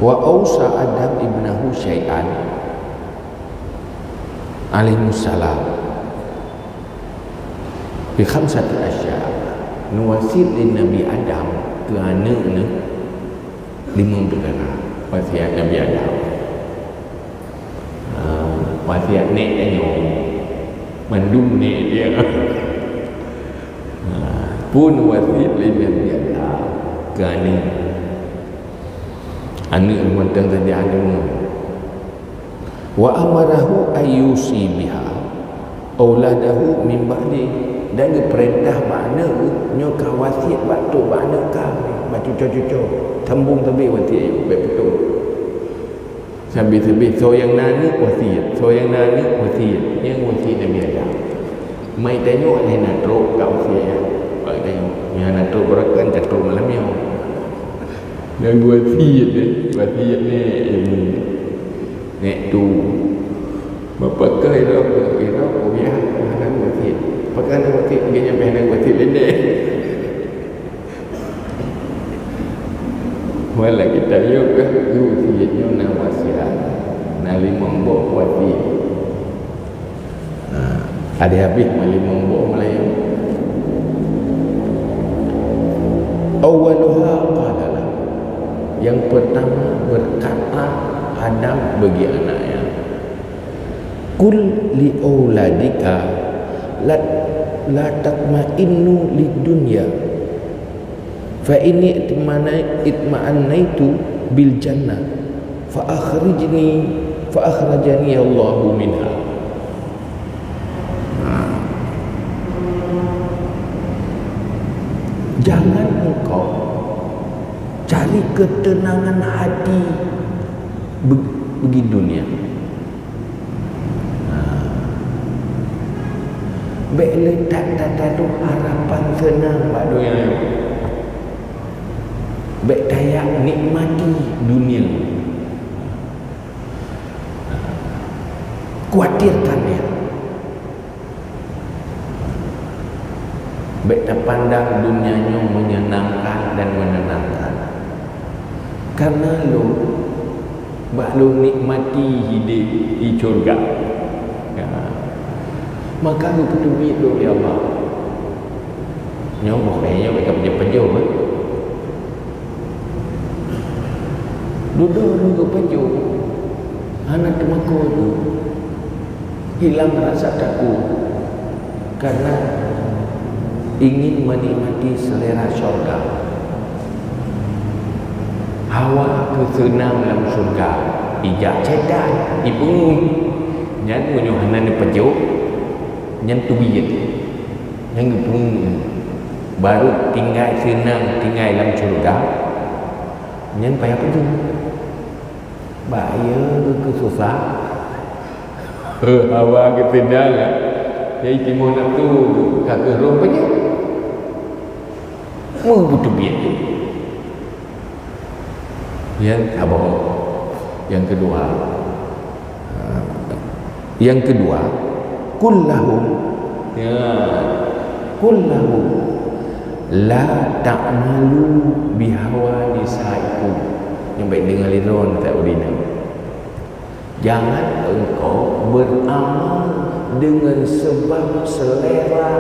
Wa ausa Adam ibnahu syai'an alaihissalam bi khamsati asya nuwasit lin Nabi Adam ke anak ni 5 perkara wasiat Nabi Adam. Wasiat nek tanya mandum nek dia pun wasiat lin Nabi Adam ke anak mentang tadi anak wa amarahu ayyusi biha auladahu min ba'di, dan perintah makna nyoka wasiat batu makna ka batu cucu tembung tabi wasiat betul sambil so yang nani wasiat, so yang nani wasiat, yang wasiat Nabi Adam mai tengok ni nak teruk kat wasiat mai tengok yang nak teruk berakan tak teruk malam ni dan wasiat ni nek tu bapa kai dah ya anak wasiat pakai anak wasiat dia nyampe anak wasiat lene wala kita yuk ke wasiatnya na wasiat na 5 mbok wasiat ada habis 5 mbok Melayu awaluha qala lah, yang pertama berkata Adam bagi anaknya, kul li auladika la tatma'innu lid dunya fa inni itma'annaitu bil jannah fa akhrajani Allahu minha. Jangan engkau cari ketenangan hati bagi dunia. Baik letak tu harapan senang pada dunia. Baik tayak nikmati dunia. Kuatirkan dia. Baik tak pandang dunianya menyenangkan dan menenangkan. Karena lu nikmati hidup di syurga. Maka lu peduli tu ya Allah. Nyoba kayaknya mereka penjauh duduk penjauh. Anak temaku tu hilang rasa takut karena ingin menikmati selera syurga. Hawa kesenang dalam syurga. Ijak cedak ibu nyan menyuhanan penjauh nyan tubiyat nyan pun baru tinggal senang tinggal dalam syurga nyan payah penjauh bahaya ke susah hawa kesenang jadi timur nafsu kagak roh penjauh mau butuh biat yang abang yang kedua kullahum la ta'malu bihawa nisaikum, yang baik dengar liron tak udina. Jangan engkau beramal dengan sebab selera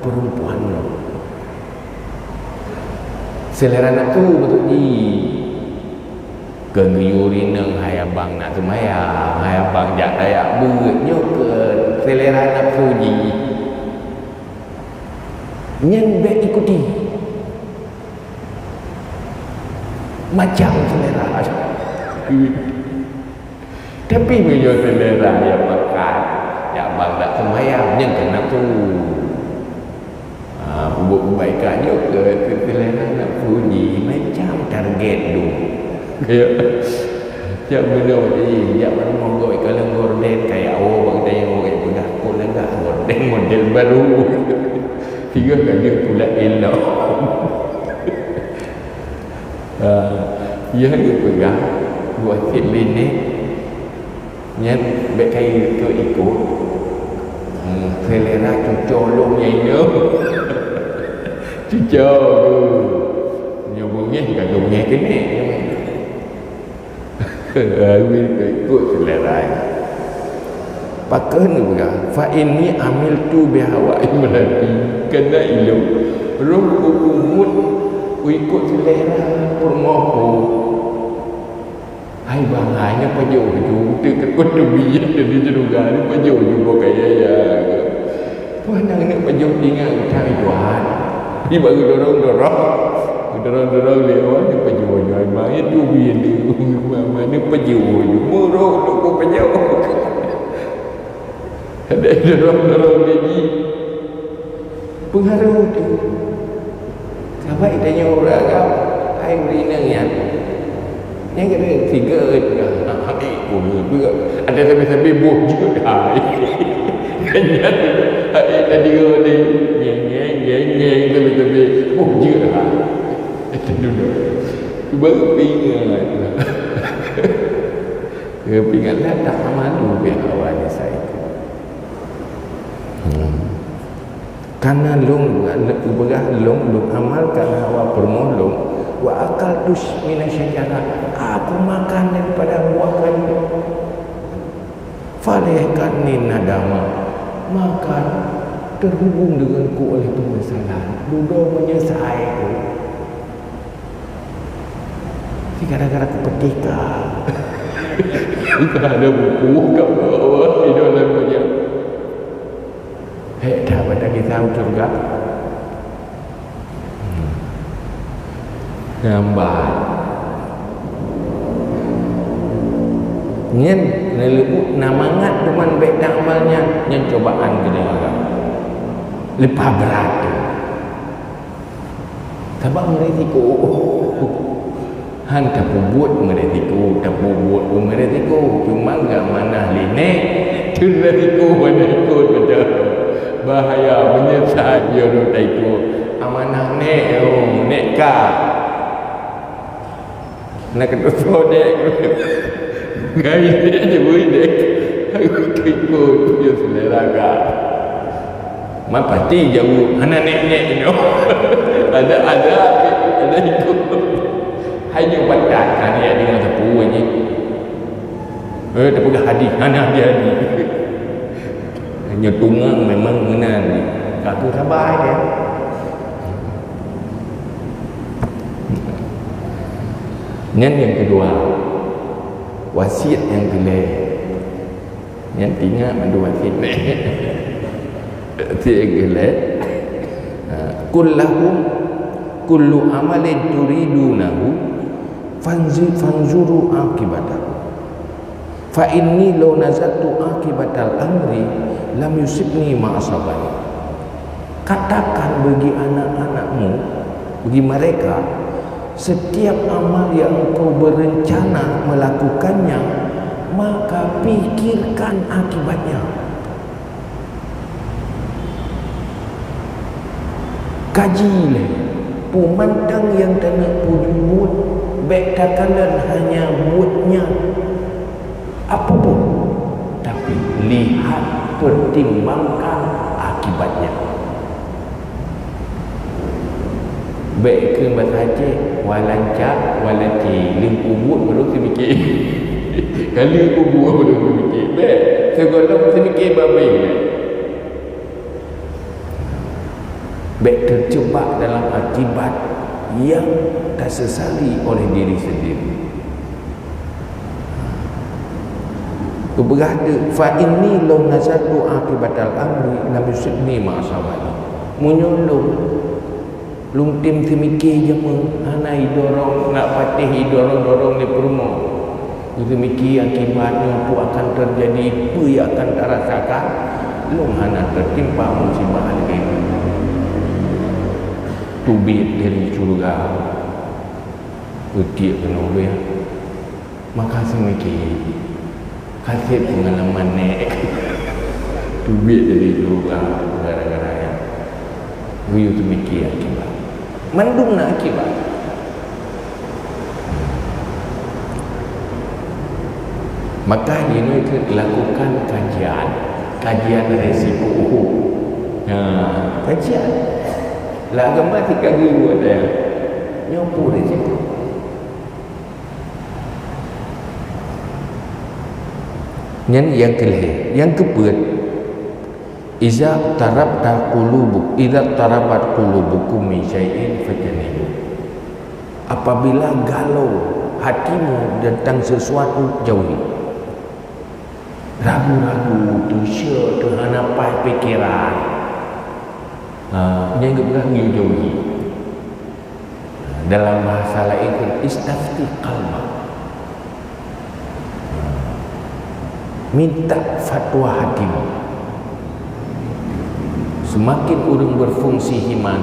perempuan lo. Selera nak tu betul ni kengiyuri nang hai abang nak semaya, hai abang jak dayak beutnya ke selera nafsu ji. Nyen baik ikuti macam selera. Tapi bila selera yang makan, yang abang tak semaya, nyen kan nafsu. Buat kebaikannya ke selera nafsu ji macam target tu. Ya, jak benda macam jak mana monggo kalau gorden kayak awak bang tanya orang pegang pula enggak gorden model baru. 3 kali pula elok. Ya dia pegang buat kit linik nyat bekai ke ikut. Selera cucolong yang ini. Cucol. Nyobongnya kagak punya kene. ikut selera. Pakai ni juga. Fa inni amiltu bihawa imrati kena ilmu. Belum kumut ikut selera permoho. Hai bang, hanya pajau ju dekat kondomi jadi juga ni pajau ju kaya ya. Pandang ni pajau tinggal cari tuan. Di baru dorong lewat ni pajau ju mai tu biar ni mama ni pajau ju murah tu pajau. Ada dorong lagi pengaruh tu. Sampai tanya orang kau, hai beri nang yang kena tiga hari pun juga ada sampai buh juga hai kanya hai tadi ni nyeng sampai buh juga hai itu dulu baru ingat kepingatlah tak malu biar awal ni saya karena long amalkan hawa permolong wa akal dus minasyajarah, aku makan daripada buah kayu. Falehkan ni nadama, maka terhubung denganku oleh penyesalan. Duduk menyesal aku. Si gara-gara aku petika. Kita ada buku kat bawah di dalam punya. Dah pada kita juga. Nampak nyen nelebu namangat teman baik tak amalnya nyen cobaan ke dia orang lepas berat sebab meretiko han tak buat meretiko tak buat meretiko cuma enggak mana line meretiko mana ikut betul bahaya menyesat dia tak ikut amanah nek ka nak kedua dek gaya dia je boleh dek aku ikut dia selera kak mak pasti jauh anak nek you know. ada ikut hanya batat kan dia dengan tepu je tepu hadis anak dia ni hanya tungang memang mengenal aku sabar dia. Yang kedua, wasiat yang gelap. Yang tinggal mandu wasiat. Wasiat yang gelap. Kullu amalin turidunahu fanzuru akibatahu. Fa inni law nazatu akibatal amri lam yusibni ma asabani. Katakan bagi anak-anakmu, bagi mereka, setiap amal yang engkau berencana melakukannya, maka pikirkan akibatnya. Kajilah pemandang yang tak nak buat baik takalan hanya buatnya apa pun, tapi lihat pertimbangkan akibatnya. Baik ke bahaja walancak walaci limpu baru semikir kali limpu baru semikir baik segala semikir baik baik terjebak dalam akibat yang tak sesali oleh diri sendiri. Berada fa inni law nazatu akibatal amri lam yusibni ma asabani menyolong lung tim semikir je anai dorong nak patih dorong ni perumah semikir akibatnya apa akan terjadi, apa yang akan terasakan lung hana tertimpa musibah lagi tubit dari syurga ketiak kena ya maka semikir kasih pengalaman nek tubit dari syurga gara-gara ya guyu semikir akibat mandung nak akibat. Maka ini lakukan kajian risiko. Kajian lah agama 3 guru ada nyampu risiko. yang kelih, yang keempat, iza tarabat qulubukum min syai'in fajtanibu. Apabila galau hatimu tentang sesuatu, jauhi. Ragu-ragu, tersyok, terhanapai pikiran, yang keberang jauhi. Dalam bahasa lain, istafti qalbak, minta fatwa hatimu. Semakin orang berfungsi iman,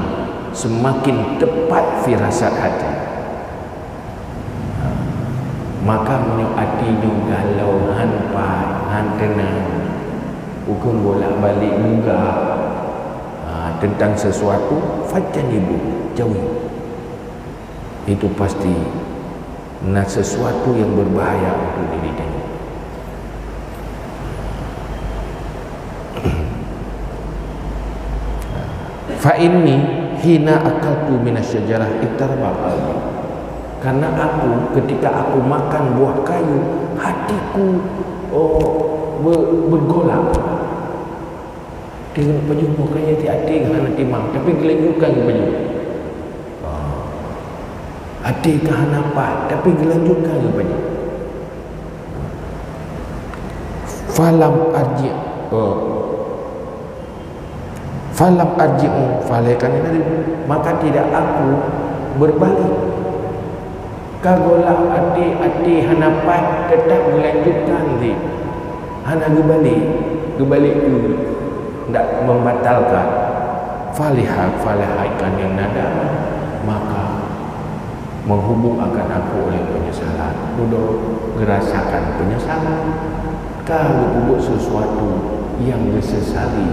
semakin tepat firasat hati. Maka hatinya galau, hanpai, hantenang, bukan bolak-balik juga tentang sesuatu, fajtanibu, jauhi. Itu pasti sesuatu yang berbahaya untuk diri dia. Fa inni hina akaltu minasyajarah ittarba qalbi. Karena aku ketika aku makan buah kayu, hatiku bergolak. Dengan penyuh buah kayu hati hana timang, tapi gelanjukan penyuh. Hati hana apa, tapi gelanjukan penyuh. Falam arji'u falaikan ini, maka tidak aku berbalik. Kagolah hati hanapat tetap melanjutkan di hana gebalik dulu, tidak membatalkan. Falihaikan yang nada, maka menghubung akan aku oleh penyesalan. Duduk gerasakan penyesalan. Kalau buat sesuatu yang disesali,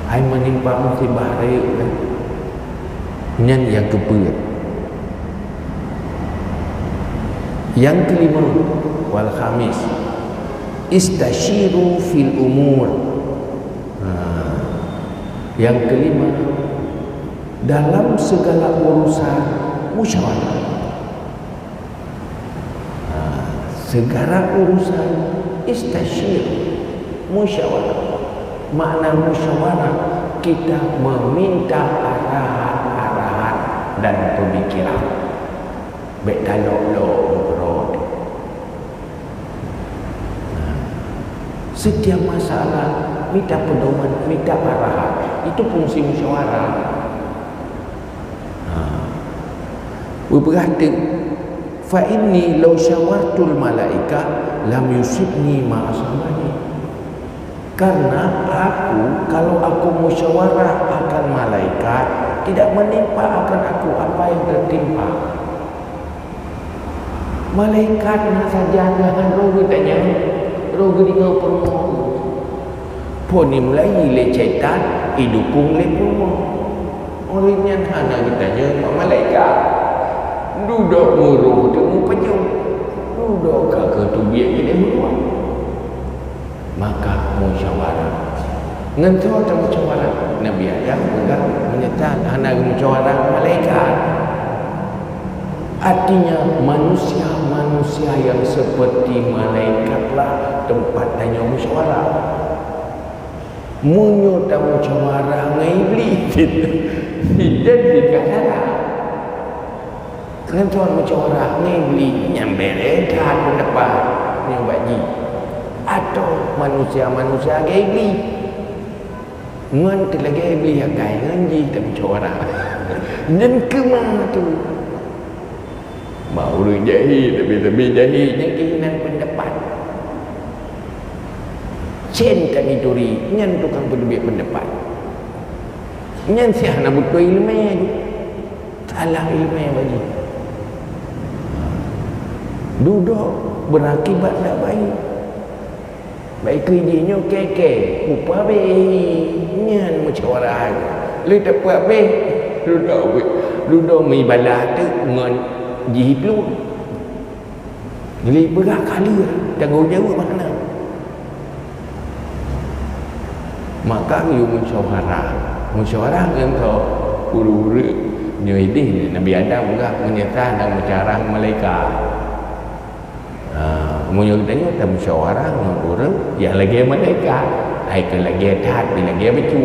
hai menimpa musibah raya, yang keempat. Yang kelima, wal khamis, istashiru fil umur. Yang kelima, dalam segala urusan musyawarah. Segala urusan istashiru, musyawarah. Makna musyawarah, kita meminta arahan-arahan dan pemikiran. Baik dalok-lok. Setiap masalah minta pedoman, minta arahan. Itu fungsi musyawarah. Berarti fa inni law syawartul malaika lam yusibni ma asabani. Karena kalau aku musyawarah akan malaikat, tidak menimpa akan aku apa yang tertimpa. Malaikat saja dengan roh tanya, roh geringa penuh. Poni mulai lecaitan, hidupung lepung. Olehnya hana ditanya malaikat. Duduk muruh temu penyum. Duduk kakak tu biar kita muruh. Maka musyawarah. Ngantu ada musyawarah. Nabi Adam juga menyatakan hana musyawarah malaikat. Artinya manusia yang seperti malaikatlah tempat tanya musyawarah. Munyut dan musyawarah dengan iblis. Tidak dikatakan. Kan tuan musyawarah dengan iblis yang berekat pendapat yang baji. Atau manusia dengan iblis. Ngan lagi iblis yang kaya nganji dan musyawarah. Dan kemana tu? Mau orang jahil, tapi jahilnya keinginan pendapat. Cen kami turi, nyan tukang berlebih pendapat. Nyan siapa nak butuh ilmu, salah ilmu bagi. Duduk berakibat tak baik. Baik kerjanya keke, upah baik, nyan musyawarah. Lu tak buat baik, duduk mibalah tu ngan jihip lu. Jadi berat kali tanggungjawab mana? Maka you musyawarah yang kau uru-uru nyuidih Nabi Adam juga menyerah dan mencarang malaikat. Munyo tanya tak musyawarah dengan orang yang lagi mereka. Ai ke lagi tat, bila lagi becu.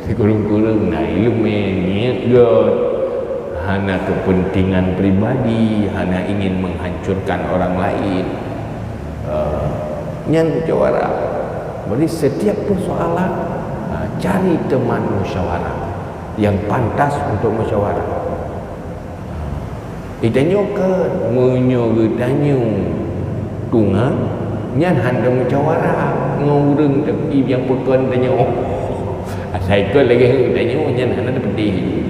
Kurung-kurung nah ilmu ni god. Hana kepentingan pribadi, hana ingin menghancurkan orang lain. Nyan musyawarah. Jadi setiap persoalan cari teman musyawarah yang pantas untuk musyawarah. Itanyo ke munyo getanyo tunga nyan handa musyawarah ngurung tapi yang pekon tanyo. Asai ke lagi getanyo nyan handa pedih.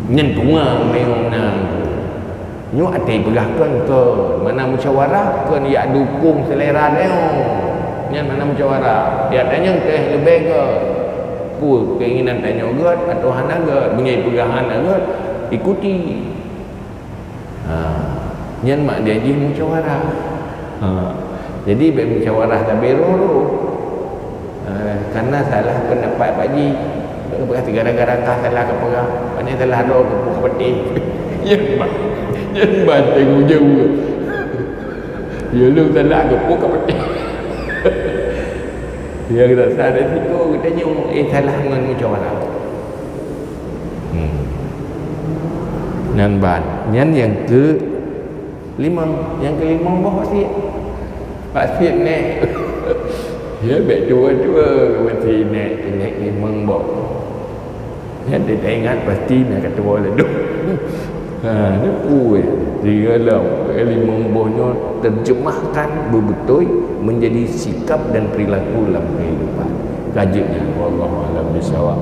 Nyan tunga memang nyo atai pegahkan ke mana musyawarah ke dia dukung selera dia. Nyan mana musyawarah dia tanya ke lebih ke pu keinginan tanya god atau hana god punya pegahan god ikuti. Nyan mak dia ji musyawarah. Jadi bermusyawarah tak beru karena salah pendapat Pak Ji. Berkata gara-gara kah salah ke pegang. Mana salah doa ke buah peti. Yang banteng jauh. Ya lu salah ke buah peti. Dia kata salah situ kita tanya salah dengan musyawarah. Nan ban. Nyan yang yang kelima bahawa Pak Sid ni. Ya baik dua-dua mesti naik limang bahawa. Ya, dia tak ingat pasti nak kata bola duk. Dia puai. Dia lima buahnya terjemahkan betul menjadi sikap dan perilaku dalam kehidupan. Kajiannya wallahu a'lam bishawab.